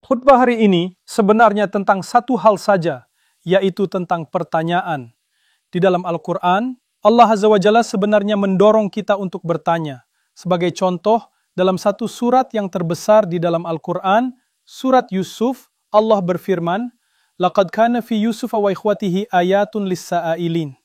Khutbah hari ini sebenarnya tentang satu hal saja, yaitu tentang pertanyaan. Di dalam Al-Quran, Allah Azza wa Jalla sebenarnya mendorong kita untuk bertanya. Sebagai contoh, dalam satu surat yang terbesar di dalam Al-Quran, surat Yusuf, Allah berfirman, "Laqad kana fi Yusuf wa ikhwatihi ayatun lis-sa'ilin."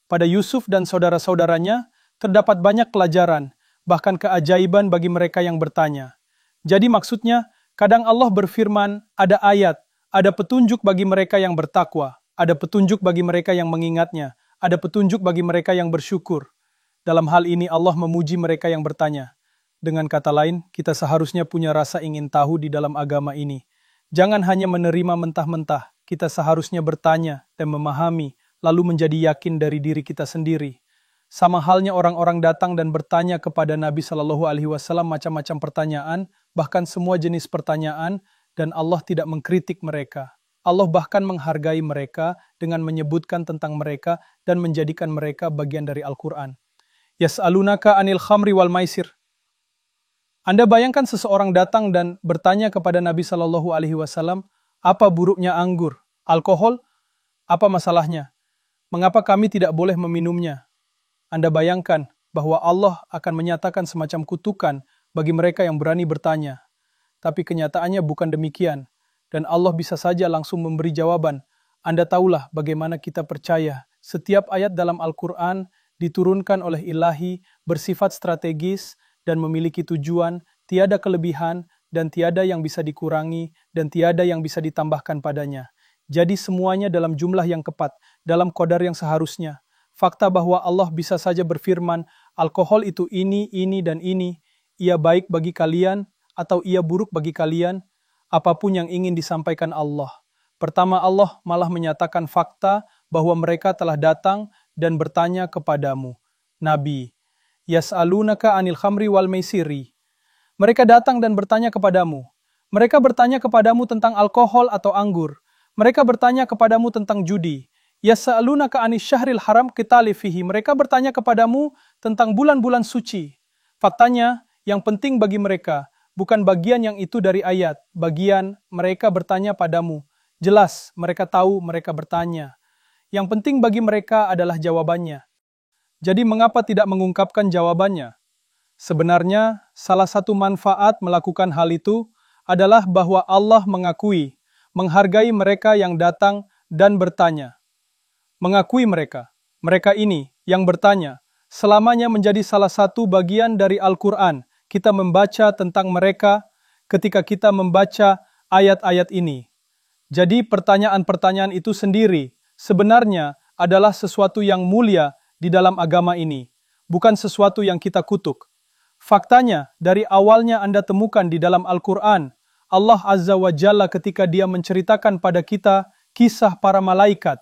Pada Yusuf dan saudara-saudaranya, terdapat banyak pelajaran, bahkan keajaiban bagi mereka yang bertanya. Jadi maksudnya, kadang Allah berfirman, ada ayat, ada petunjuk bagi mereka yang bertakwa, ada petunjuk bagi mereka yang mengingatnya, ada petunjuk bagi mereka yang bersyukur. Dalam hal ini Allah memuji mereka yang bertanya. Dengan kata lain, kita seharusnya punya rasa ingin tahu di dalam agama ini. Jangan hanya menerima mentah-mentah, kita seharusnya bertanya dan memahami, lalu menjadi yakin dari diri kita sendiri. Sama halnya orang-orang datang dan bertanya kepada Nabi Shallallahu Alaihi Wasallam macam-macam pertanyaan, bahkan semua jenis pertanyaan, dan Allah tidak mengkritik mereka. Allah bahkan menghargai mereka dengan menyebutkan tentang mereka dan menjadikan mereka bagian dari Al-Quran. Yas'alunaka anil khamri wal maisir. Anda bayangkan seseorang datang dan bertanya kepada Nabi Shallallahu Alaihi Wasallam, apa buruknya anggur, alkohol, apa masalahnya? Mengapa kami tidak boleh meminumnya? Anda bayangkan bahwa Allah akan menyatakan semacam kutukan bagi mereka yang berani bertanya. Tapi kenyataannya bukan demikian. Dan Allah bisa saja langsung memberi jawaban. Anda tahulah bagaimana kita percaya. Setiap ayat dalam Al-Quran diturunkan oleh Ilahi, bersifat strategis dan memiliki tujuan, tiada kelebihan dan tiada yang bisa dikurangi dan tiada yang bisa ditambahkan padanya. Jadi semuanya dalam jumlah yang tepat, dalam qadar yang seharusnya. Fakta bahwa Allah bisa saja berfirman, alkohol itu ini, dan ini, ia baik bagi kalian atau ia buruk bagi kalian, apapun yang ingin disampaikan Allah. Pertama, Allah malah menyatakan fakta bahwa mereka telah datang dan bertanya kepadamu, Nabi, Yas'alunaka anil khamri wal maisiri. Mereka datang dan bertanya kepadamu. Mereka bertanya kepadamu tentang alkohol atau anggur. Mereka bertanya kepadamu tentang judi. Yas'alunaka anis syahril haram qitali fihi. Mereka bertanya kepadamu tentang bulan-bulan suci. Faktanya, yang penting bagi mereka, bukan bagian yang itu dari ayat. Bagian mereka bertanya padamu. Jelas, mereka tahu mereka bertanya. Yang penting bagi mereka adalah jawabannya. Jadi mengapa tidak mengungkapkan jawabannya? Sebenarnya, salah satu manfaat melakukan hal itu adalah bahwa Allah mengakui, menghargai mereka yang datang dan bertanya. Mengakui mereka ini yang bertanya, selamanya menjadi salah satu bagian dari Al-Quran. Kita membaca tentang mereka ketika kita membaca ayat-ayat ini. Jadi pertanyaan-pertanyaan itu sendiri sebenarnya adalah sesuatu yang mulia di dalam agama ini, bukan sesuatu yang kita kutuk. Faktanya, dari awalnya Anda temukan di dalam Al-Quran, Allah Azza wa Jalla ketika Dia menceritakan pada kita kisah para malaikat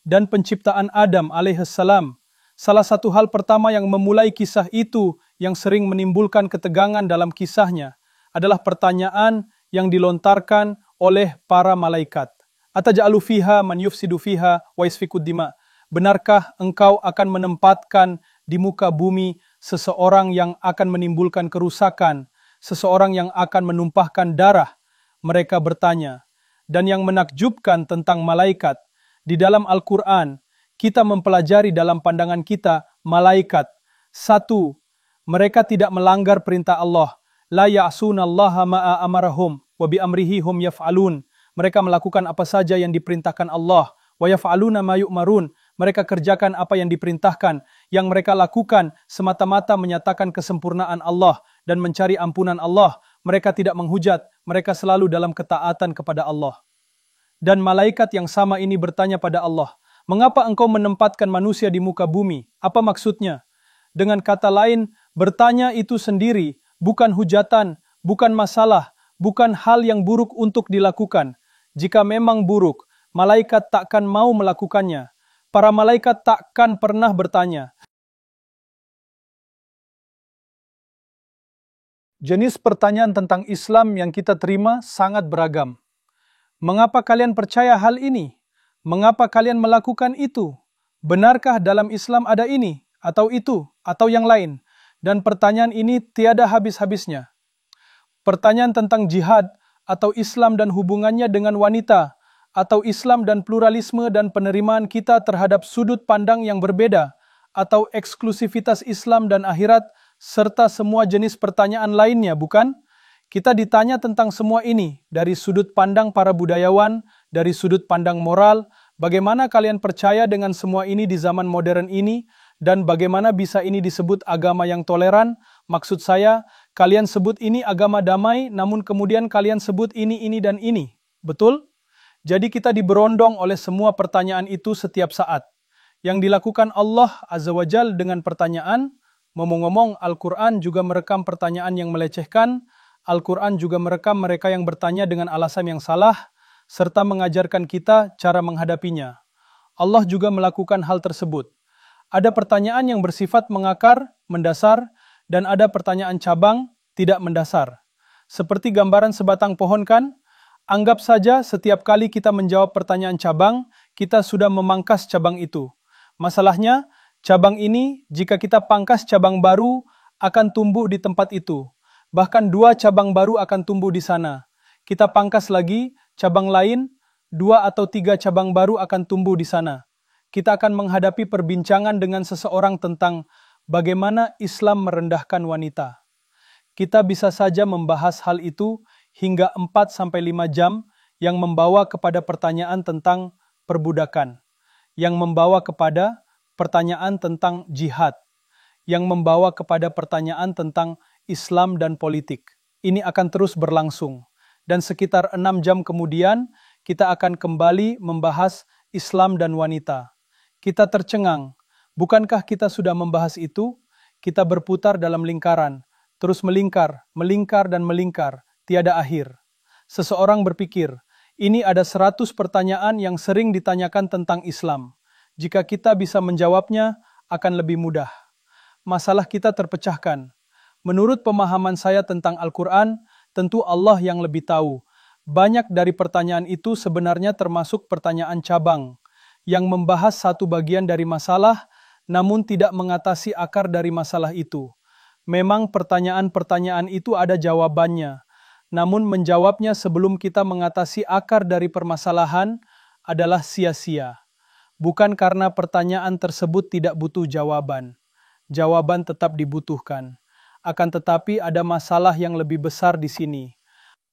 dan penciptaan Adam alaihissalam. Salah satu hal pertama yang memulai kisah itu yang sering menimbulkan ketegangan dalam kisahnya adalah pertanyaan yang dilontarkan oleh para malaikat. Ataj'alu fiha man yufsidu fiha wa yasfikud dima. Benarkah engkau akan menempatkan di muka bumi seseorang yang akan menimbulkan kerusakan, seseorang yang akan menumpahkan darah? Mereka bertanya. Dan yang menakjubkan tentang malaikat, di dalam Al-Quran, kita mempelajari dalam pandangan kita, malaikat. Satu, mereka tidak melanggar perintah Allah. La ya'sunallaha ma'a amarahum, wa bi amrihi hum yaf'alun. Mereka melakukan apa saja yang diperintahkan Allah. Wa yaf'aluna ma yu'marun. Mereka kerjakan apa yang diperintahkan. Yang mereka lakukan semata-mata menyatakan kesempurnaan Allah dan mencari ampunan Allah. Mereka tidak menghujat. Mereka selalu dalam ketaatan kepada Allah. Dan malaikat yang sama ini bertanya pada Allah, mengapa engkau menempatkan manusia di muka bumi? Apa maksudnya? Dengan kata lain, bertanya itu sendiri, bukan hujatan, bukan masalah, bukan hal yang buruk untuk dilakukan. Jika memang buruk, malaikat takkan mau melakukannya. Para malaikat takkan pernah bertanya. Jenis pertanyaan tentang Islam yang kita terima sangat beragam. Mengapa kalian percaya hal ini? Mengapa kalian melakukan itu? Benarkah dalam Islam ada ini, atau itu, atau yang lain? Dan pertanyaan ini tiada habis-habisnya. Pertanyaan tentang jihad atau Islam dan hubungannya dengan wanita, atau Islam dan pluralisme dan penerimaan kita terhadap sudut pandang yang berbeda, atau eksklusivitas Islam dan akhirat, serta semua jenis pertanyaan lainnya, bukan? Kita ditanya tentang semua ini dari sudut pandang para budayawan, dari sudut pandang moral, bagaimana kalian percaya dengan semua ini di zaman modern ini, dan bagaimana bisa ini disebut agama yang toleran? Maksud saya, kalian sebut ini agama damai, namun kemudian kalian sebut ini dan ini. Betul? Jadi kita diberondong oleh semua pertanyaan itu setiap saat. Yang dilakukan Allah Azza wa Jal dengan pertanyaan, ngomong-ngomong Al-Quran juga merekam pertanyaan yang melecehkan, Al-Quran juga merekam mereka yang bertanya dengan alasan yang salah, serta mengajarkan kita cara menghadapinya. Allah juga melakukan hal tersebut. Ada pertanyaan yang bersifat mengakar, mendasar, dan ada pertanyaan cabang, tidak mendasar. Seperti gambaran sebatang pohon kan? Anggap saja setiap kali kita menjawab pertanyaan cabang, kita sudah memangkas cabang itu. Masalahnya, cabang ini, jika kita pangkas cabang baru, akan tumbuh di tempat itu. Bahkan 2 cabang baru akan tumbuh di sana. Kita pangkas lagi, cabang lain, 2 atau 3 cabang baru akan tumbuh di sana. Kita akan menghadapi perbincangan dengan seseorang tentang bagaimana Islam merendahkan wanita. Kita bisa saja membahas hal itu hingga 4-5 jam yang membawa kepada pertanyaan tentang perbudakan, yang membawa kepada pertanyaan tentang jihad, yang membawa kepada pertanyaan tentang Islam dan politik. Ini akan terus berlangsung. Dan sekitar 6 jam kemudian, kita akan kembali membahas Islam dan wanita. Kita tercengang. Bukankah kita sudah membahas itu? Kita berputar dalam lingkaran, terus melingkar, dan melingkar, tiada akhir. Seseorang berpikir, ini ada 100 pertanyaan yang sering ditanyakan tentang Islam. Jika kita bisa menjawabnya, akan lebih mudah. Masalah kita terpecahkan. Menurut pemahaman saya tentang Al-Quran, tentu Allah yang lebih tahu. Banyak dari pertanyaan itu sebenarnya termasuk pertanyaan cabang, yang membahas satu bagian dari masalah, namun tidak mengatasi akar dari masalah itu. Memang pertanyaan-pertanyaan itu ada jawabannya, namun menjawabnya sebelum kita mengatasi akar dari permasalahan adalah sia-sia. Bukan karena pertanyaan tersebut tidak butuh jawaban. Jawaban tetap dibutuhkan. Akan tetapi ada masalah yang lebih besar di sini.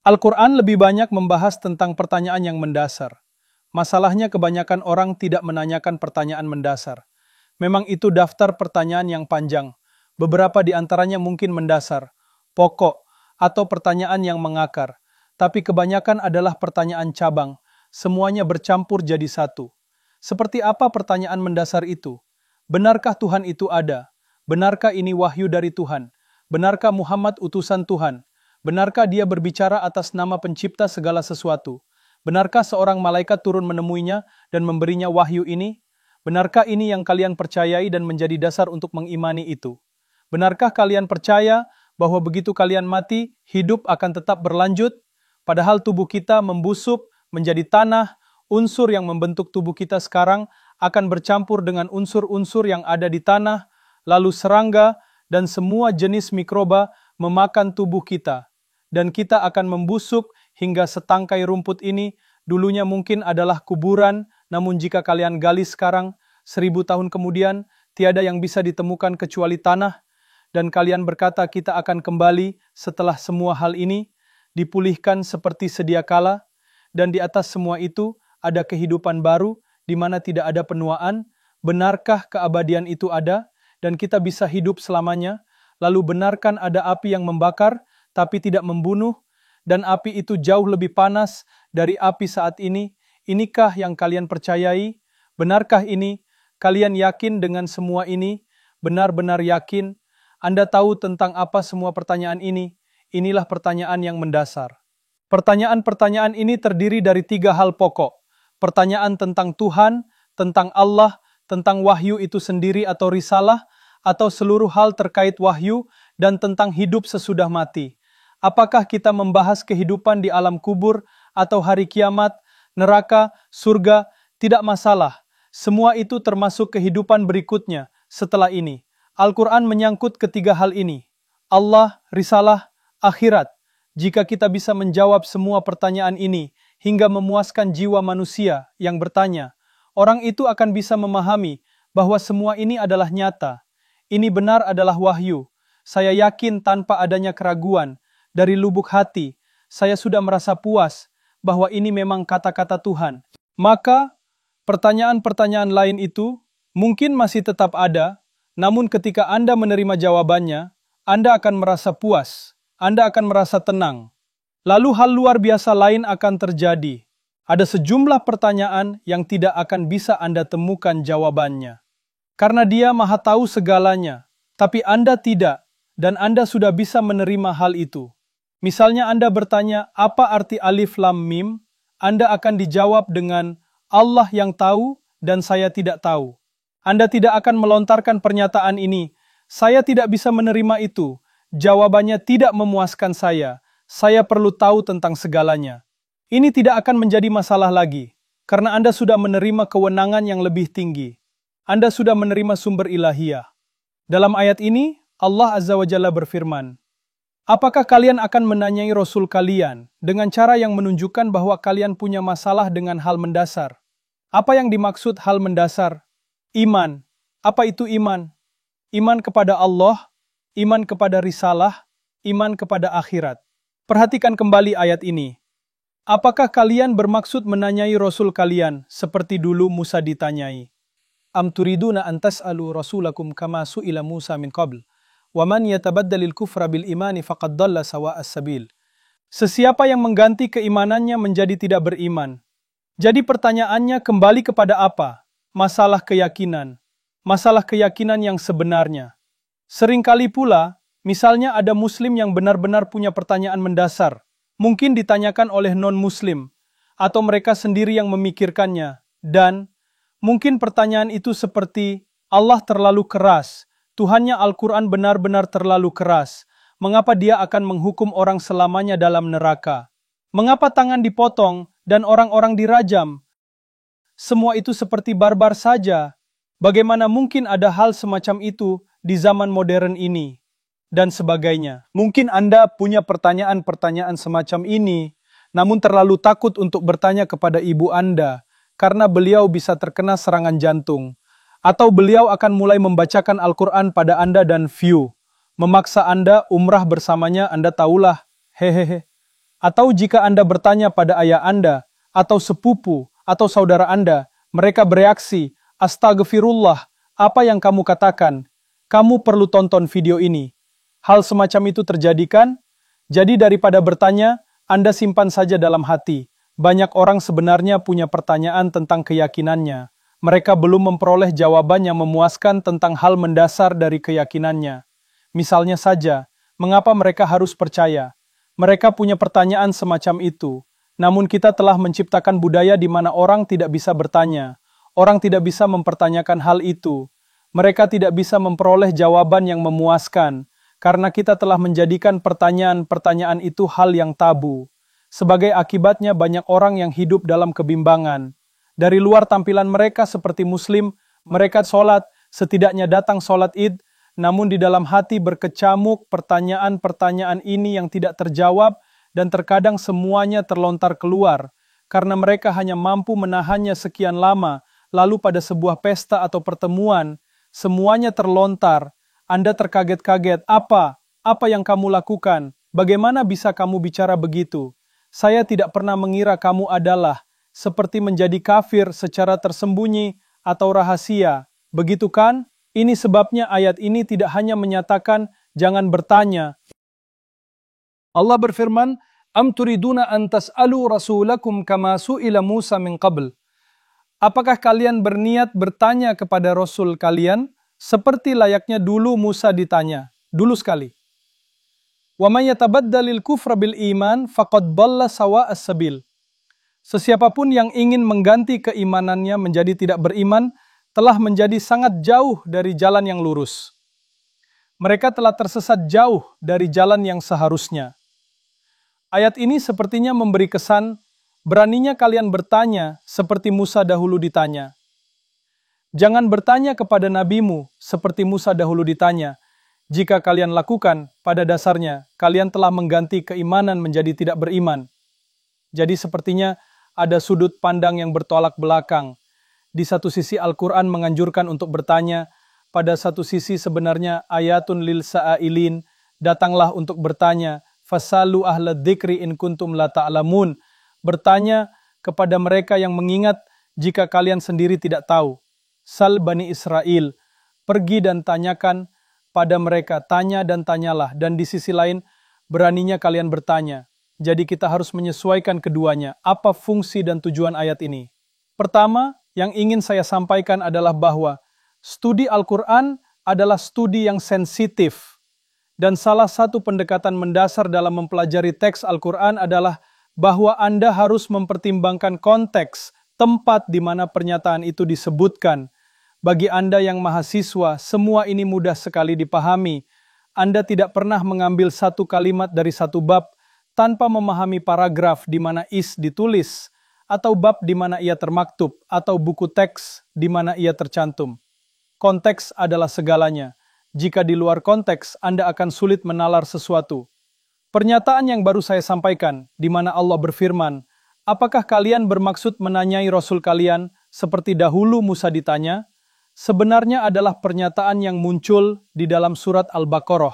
Al-Quran lebih banyak membahas tentang pertanyaan yang mendasar. Masalahnya kebanyakan orang tidak menanyakan pertanyaan mendasar. Memang itu daftar pertanyaan yang panjang. Beberapa di antaranya mungkin mendasar, pokok, atau pertanyaan yang mengakar. Tapi kebanyakan adalah pertanyaan cabang. Semuanya bercampur jadi satu. Seperti apa pertanyaan mendasar itu? Benarkah Tuhan itu ada? Benarkah ini wahyu dari Tuhan? Benarkah Muhammad utusan Tuhan? Benarkah dia berbicara atas nama pencipta segala sesuatu? Benarkah seorang malaikat turun menemuinya dan memberinya wahyu ini? Benarkah ini yang kalian percayai dan menjadi dasar untuk mengimani itu? Benarkah kalian percaya bahwa begitu kalian mati, hidup akan tetap berlanjut? Padahal tubuh kita membusuk menjadi tanah, unsur yang membentuk tubuh kita sekarang akan bercampur dengan unsur-unsur yang ada di tanah, lalu serangga dan semua jenis mikroba memakan tubuh kita. Dan kita akan membusuk hingga setangkai rumput ini dulunya mungkin adalah kuburan, namun jika kalian gali sekarang, 1000 tahun kemudian, tiada yang bisa ditemukan kecuali tanah, dan kalian berkata kita akan kembali setelah semua hal ini, dipulihkan seperti sedia kala, dan di atas semua itu ada kehidupan baru, di mana tidak ada penuaan. Benarkah keabadian itu ada, dan kita bisa hidup selamanya? Lalu benarkan ada api yang membakar, tapi tidak membunuh, dan api itu jauh lebih panas dari api saat ini? Inikah yang kalian percayai? Benarkah ini? Kalian yakin dengan semua ini? Benar-benar yakin? Anda tahu tentang apa semua pertanyaan ini? Inilah pertanyaan yang mendasar. Pertanyaan-pertanyaan ini terdiri dari 3 hal pokok. Pertanyaan tentang Tuhan, tentang Allah, tentang wahyu itu sendiri atau risalah, atau seluruh hal terkait wahyu, dan tentang hidup sesudah mati. Apakah kita membahas kehidupan di alam kubur, atau hari kiamat, neraka, surga? Tidak masalah. Semua itu termasuk kehidupan berikutnya setelah ini. Al-Quran menyangkut ketiga hal ini. Allah, risalah, akhirat. Jika kita bisa menjawab semua pertanyaan ini hingga memuaskan jiwa manusia yang bertanya, orang itu akan bisa memahami bahwa semua ini adalah nyata. Ini benar adalah wahyu. Saya yakin tanpa adanya keraguan, dari lubuk hati, saya sudah merasa puas bahwa ini memang kata-kata Tuhan. Maka, pertanyaan-pertanyaan lain itu mungkin masih tetap ada, namun ketika Anda menerima jawabannya, Anda akan merasa puas, Anda akan merasa tenang. Lalu hal luar biasa lain akan terjadi. Ada sejumlah pertanyaan yang tidak akan bisa Anda temukan jawabannya. Karena Dia Maha Tahu segalanya, tapi Anda tidak, dan Anda sudah bisa menerima hal itu. Misalnya Anda bertanya, apa arti alif lam mim? Anda akan dijawab dengan, Allah yang tahu dan saya tidak tahu. Anda tidak akan melontarkan pernyataan ini, saya tidak bisa menerima itu. Jawabannya tidak memuaskan saya perlu tahu tentang segalanya. Ini tidak akan menjadi masalah lagi, karena Anda sudah menerima kewenangan yang lebih tinggi. Anda sudah menerima sumber ilahiyah. Dalam ayat ini, Allah Azza wa Jalla berfirman, apakah kalian akan menanyai Rasul kalian dengan cara yang menunjukkan bahwa kalian punya masalah dengan hal mendasar? Apa yang dimaksud hal mendasar? Iman. Apa itu iman? Iman kepada Allah, iman kepada risalah, iman kepada akhirat. Perhatikan kembali ayat ini. Apakah kalian bermaksud menanyai Rasul kalian seperti dulu Musa ditanyai? Am turiduna an tas'alu rasulakum kama su'ila Musa min qabl? Wa man yatabaddalil kufra bil imani faqad dhalla sawa'as sabil. Sesiapa yang mengganti keimanannya menjadi tidak beriman. Jadi pertanyaannya kembali kepada apa? Masalah keyakinan. Masalah keyakinan yang sebenarnya. Seringkali pula, misalnya ada muslim yang benar-benar punya pertanyaan mendasar, mungkin ditanyakan oleh non-muslim, atau mereka sendiri yang memikirkannya, dan mungkin pertanyaan itu seperti, Allah terlalu keras, Tuhannya Al-Quran benar-benar terlalu keras, mengapa Dia akan menghukum orang selamanya dalam neraka? Mengapa tangan dipotong dan orang-orang dirajam? Semua itu seperti barbar saja. Bagaimana mungkin ada hal semacam itu di zaman modern ini? Dan sebagainya. Mungkin Anda punya pertanyaan-pertanyaan semacam ini, namun terlalu takut untuk bertanya kepada ibu Anda, karena beliau bisa terkena serangan jantung. Atau beliau akan mulai membacakan Al-Quran pada Anda dan memaksa Anda umrah bersamanya, Anda tahulah, hehehe. Atau jika Anda bertanya pada ayah Anda, atau sepupu, atau saudara Anda, mereka bereaksi, astagfirullah, apa yang kamu katakan? Kamu perlu tonton video ini. Hal semacam itu terjadi kan? Jadi daripada bertanya, Anda simpan saja dalam hati. Banyak orang sebenarnya punya pertanyaan tentang keyakinannya. Mereka belum memperoleh jawaban yang memuaskan tentang hal mendasar dari keyakinannya. Misalnya saja, mengapa mereka harus percaya? Mereka punya pertanyaan semacam itu. Namun kita telah menciptakan budaya di mana orang tidak bisa bertanya. Orang tidak bisa mempertanyakan hal itu. Mereka tidak bisa memperoleh jawaban yang memuaskan, karena kita telah menjadikan pertanyaan-pertanyaan itu hal yang tabu. Sebagai akibatnya banyak orang yang hidup dalam kebimbangan. Dari luar tampilan mereka seperti muslim, mereka sholat, setidaknya datang sholat id, namun di dalam hati berkecamuk pertanyaan-pertanyaan ini yang tidak terjawab dan terkadang semuanya terlontar keluar, karena mereka hanya mampu menahannya sekian lama, lalu pada sebuah pesta atau pertemuan, semuanya terlontar. Anda terkaget-kaget, apa yang kamu lakukan? Bagaimana bisa kamu bicara begitu? Saya tidak pernah mengira kamu adalah seperti menjadi kafir secara tersembunyi atau rahasia. Begitu kan? Ini sebabnya ayat ini tidak hanya menyatakan jangan bertanya. Allah berfirman, Am turiduna an tas'alu rasulakum kama su'ila Musa min qabl. Apakah kalian berniat bertanya kepada Rasul kalian seperti layaknya dulu Musa ditanya? Dulu sekali. Wa may yatabaddalil kufra bil iman faqad dhalla sawa'as sabil. Sesiapapun yang ingin mengganti keimanannya menjadi tidak beriman, telah menjadi sangat jauh dari jalan yang lurus. Mereka telah tersesat jauh dari jalan yang seharusnya. Ayat ini sepertinya memberi kesan, beraninya kalian bertanya seperti Musa dahulu ditanya. Jangan bertanya kepada nabimu seperti Musa dahulu ditanya. Jika kalian lakukan, pada dasarnya kalian telah mengganti keimanan menjadi tidak beriman. Jadi sepertinya ada sudut pandang yang bertolak belakang. Di satu sisi Al-Quran menganjurkan untuk bertanya, pada satu sisi sebenarnya ayatun lil sa'ailin, datanglah untuk bertanya, fasalu ahla dzikri in kuntum la ta'lamun, bertanya kepada mereka yang mengingat jika kalian sendiri tidak tahu. Sal Bani Israel, pergi dan tanyakan pada mereka, tanya dan tanyalah, dan di sisi lain, beraninya kalian bertanya. Jadi kita harus menyesuaikan keduanya. Apa fungsi dan tujuan ayat ini? Pertama, yang ingin saya sampaikan adalah bahwa studi Al-Quran adalah studi yang sensitif. Dan salah satu pendekatan mendasar dalam mempelajari teks Al-Quran adalah bahwa Anda harus mempertimbangkan konteks, tempat di mana pernyataan itu disebutkan. Bagi Anda yang mahasiswa, semua ini mudah sekali dipahami. Anda tidak pernah mengambil satu kalimat dari satu bab tanpa memahami paragraf di mana is ditulis, atau bab di mana ia termaktub, atau buku teks di mana ia tercantum. Konteks adalah segalanya. Jika di luar konteks, Anda akan sulit menalar sesuatu. Pernyataan yang baru saya sampaikan, di mana Allah berfirman, apakah kalian bermaksud menanyai Rasul kalian seperti dahulu Musa ditanya? Sebenarnya adalah pernyataan yang muncul di dalam surat Al-Baqarah.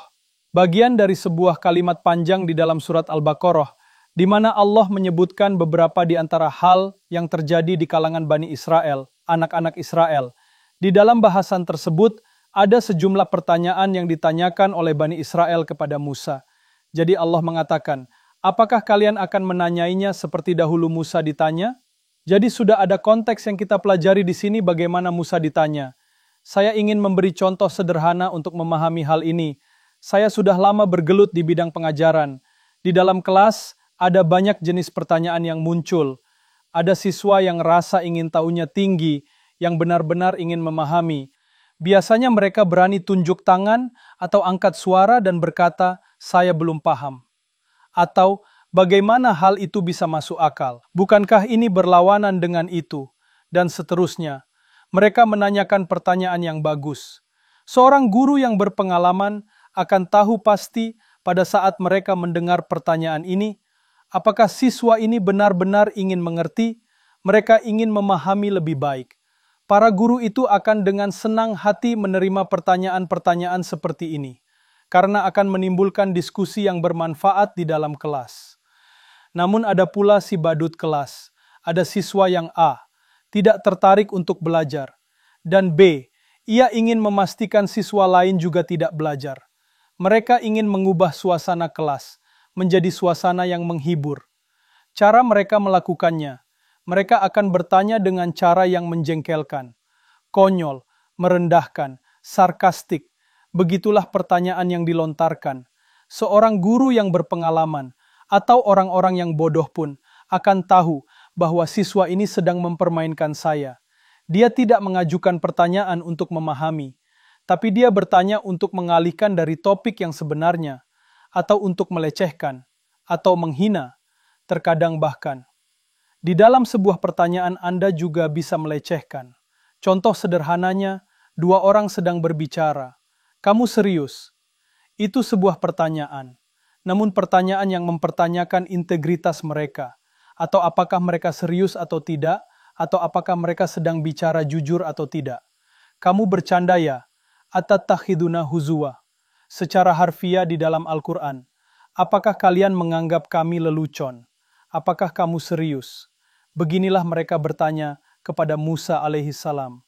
Bagian dari sebuah kalimat panjang di dalam surat Al-Baqarah, di mana Allah menyebutkan beberapa di antara hal yang terjadi di kalangan Bani Israel, anak-anak Israel. Di dalam bahasan tersebut, ada sejumlah pertanyaan yang ditanyakan oleh Bani Israel kepada Musa. Jadi Allah mengatakan, apakah kalian akan menanyainya seperti dahulu Musa ditanya? Jadi sudah ada konteks yang kita pelajari di sini bagaimana Musa ditanya. Saya ingin memberi contoh sederhana untuk memahami hal ini. Saya sudah lama bergelut di bidang pengajaran. Di dalam kelas, ada banyak jenis pertanyaan yang muncul. Ada siswa yang rasa ingin tahunya tinggi, yang benar-benar ingin memahami. Biasanya mereka berani tunjuk tangan atau angkat suara dan berkata, saya belum paham. Atau, bagaimana hal itu bisa masuk akal? Bukankah ini berlawanan dengan itu? Dan seterusnya. Mereka menanyakan pertanyaan yang bagus. Seorang guru yang berpengalaman akan tahu pasti pada saat mereka mendengar pertanyaan ini, apakah siswa ini benar-benar ingin mengerti? Mereka ingin memahami lebih baik. Para guru itu akan dengan senang hati menerima pertanyaan-pertanyaan seperti ini, karena akan menimbulkan diskusi yang bermanfaat di dalam kelas. Namun ada pula si badut kelas, ada siswa yang A, tidak tertarik untuk belajar, dan B, ia ingin memastikan siswa lain juga tidak belajar. Mereka ingin mengubah suasana kelas, menjadi suasana yang menghibur. Cara mereka melakukannya, mereka akan bertanya dengan cara yang menjengkelkan, konyol, merendahkan, sarkastik. Begitulah pertanyaan yang dilontarkan. Seorang guru yang berpengalaman, atau orang-orang yang bodoh pun akan tahu bahwa siswa ini sedang mempermainkan saya. Dia tidak mengajukan pertanyaan untuk memahami, tapi dia bertanya untuk mengalihkan dari topik yang sebenarnya, atau untuk melecehkan, atau menghina, terkadang bahkan. Di dalam sebuah pertanyaan Anda juga bisa melecehkan. Contoh sederhananya, dua orang sedang berbicara. Kamu serius? Itu sebuah pertanyaan. Namun pertanyaan yang mempertanyakan integritas mereka, atau apakah mereka serius atau tidak, atau apakah mereka sedang bicara jujur atau tidak. Kamu bercanda ya? Atatakhiduna huzwa. Secara harfiah di dalam Al-Quran, apakah kalian menganggap kami lelucon? Apakah kamu serius? Beginilah mereka bertanya kepada Musa alaihissalam.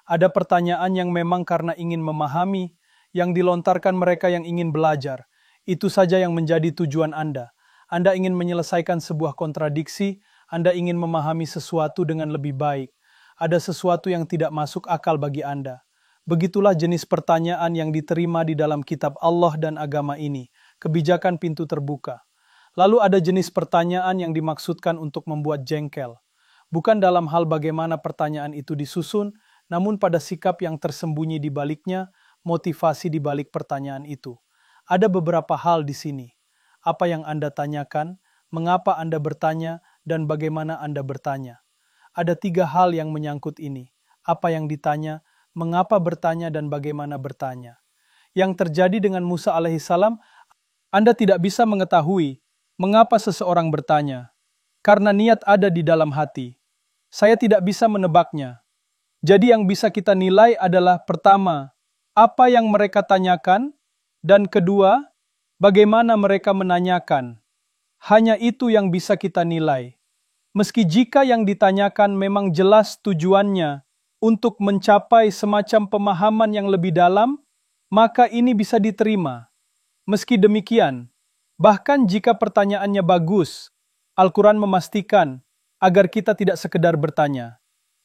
Ada pertanyaan yang memang karena ingin memahami, yang dilontarkan mereka yang ingin belajar. Itu saja yang menjadi tujuan Anda. Anda ingin menyelesaikan sebuah kontradiksi, Anda ingin memahami sesuatu dengan lebih baik. Ada sesuatu yang tidak masuk akal bagi Anda. Begitulah jenis pertanyaan yang diterima di dalam kitab Allah dan agama ini, kebijakan pintu terbuka. Lalu ada jenis pertanyaan yang dimaksudkan untuk membuat jengkel. Bukan dalam hal bagaimana pertanyaan itu disusun, namun pada sikap yang tersembunyi di baliknya, motivasi di balik pertanyaan itu. Ada beberapa hal di sini. Apa yang Anda tanyakan, mengapa Anda bertanya, dan bagaimana Anda bertanya. Ada 3 hal yang menyangkut ini. Apa yang ditanya, mengapa bertanya, dan bagaimana bertanya. yang terjadi dengan Musa alaihissalam, Anda tidak bisa mengetahui mengapa seseorang bertanya. Karena niat ada di dalam hati. Saya tidak bisa menebaknya. Jadi yang bisa kita nilai adalah pertama, apa yang mereka tanyakan, dan kedua, bagaimana mereka menanyakan. Hanya itu yang bisa kita nilai. Meski jika yang ditanyakan memang jelas tujuannya untuk mencapai semacam pemahaman yang lebih dalam, maka ini bisa diterima. Meski demikian, bahkan jika pertanyaannya bagus, Al-Quran memastikan agar kita tidak sekedar bertanya,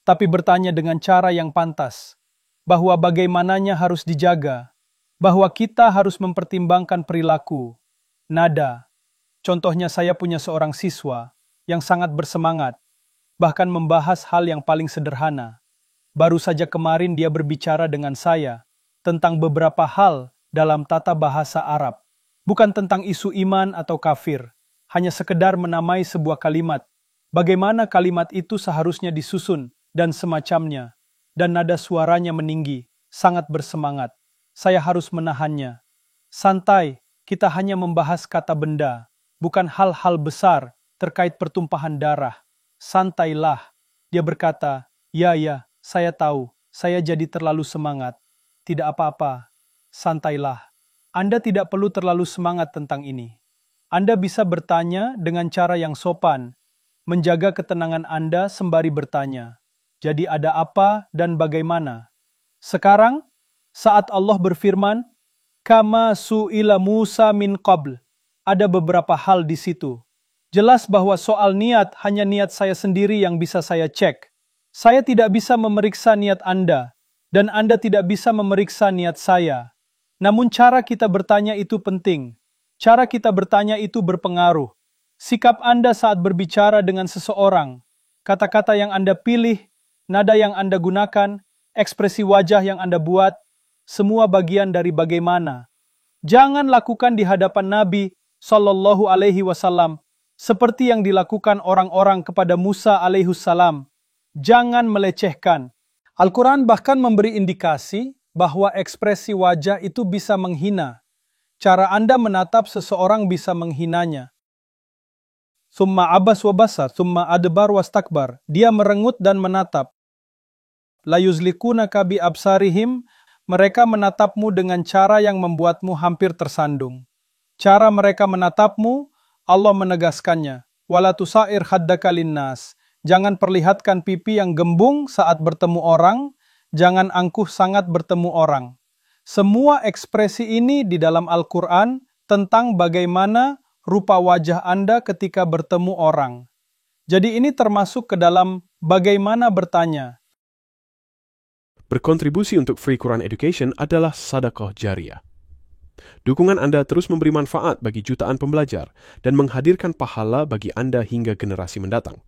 tapi bertanya dengan cara yang pantas, bahwa bagaimananya harus dijaga, bahwa kita harus mempertimbangkan perilaku, nada. Contohnya saya punya seorang siswa yang sangat bersemangat, bahkan membahas hal yang paling sederhana. Baru saja kemarin dia berbicara dengan saya tentang beberapa hal dalam tata bahasa Arab, bukan tentang isu iman atau kafir, hanya sekedar menamai sebuah kalimat, bagaimana kalimat itu seharusnya disusun, dan semacamnya, dan nada suaranya meninggi, sangat bersemangat. Saya harus menahannya. Santai, kita hanya membahas kata benda, bukan hal-hal besar terkait pertumpahan darah. Santailah. Dia berkata, ya, saya tahu, saya jadi terlalu semangat. Tidak apa-apa, santailah. Anda tidak perlu terlalu semangat tentang ini. Anda bisa bertanya dengan cara yang sopan, menjaga ketenangan Anda sembari bertanya. Jadi ada apa dan bagaimana? Sekarang, saat Allah berfirman, Kama su'ila Musa min qabl, ada beberapa hal di situ. Jelas bahwa soal niat hanya niat saya sendiri yang bisa saya cek. Saya tidak bisa memeriksa niat Anda, dan Anda tidak bisa memeriksa niat saya. Namun cara kita bertanya itu penting. Cara kita bertanya itu berpengaruh. Sikap Anda saat berbicara dengan seseorang, kata-kata yang Anda pilih, nada yang Anda gunakan, ekspresi wajah yang Anda buat, semua bagian dari bagaimana. Jangan lakukan di hadapan Nabi Shallallahu Alaihi Wasallam seperti yang dilakukan orang-orang kepada Musa alaihissalam. Jangan melecehkan. Al-Quran bahkan memberi indikasi bahwa ekspresi wajah itu bisa menghina. Cara Anda menatap seseorang bisa menghinanya. Summa abas wa basar, summa adbar wastakbar. Dia merengut dan menatap. La yuzlikunaka bi absarihim, mereka menatapmu dengan cara yang membuatmu hampir tersandung. Cara mereka menatapmu, Allah menegaskannya. Wala tusair haddaka linnas. Jangan perlihatkan pipi yang gembung saat bertemu orang, jangan angkuh sangat bertemu orang. Semua ekspresi ini di dalam Al-Quran tentang bagaimana rupa wajah Anda ketika bertemu orang. Jadi ini termasuk ke dalam bagaimana bertanya. Berkontribusi untuk Free Quran Education adalah sedekah jariah. Dukungan Anda terus memberi manfaat bagi jutaan pembelajar dan menghadirkan pahala bagi Anda hingga generasi mendatang.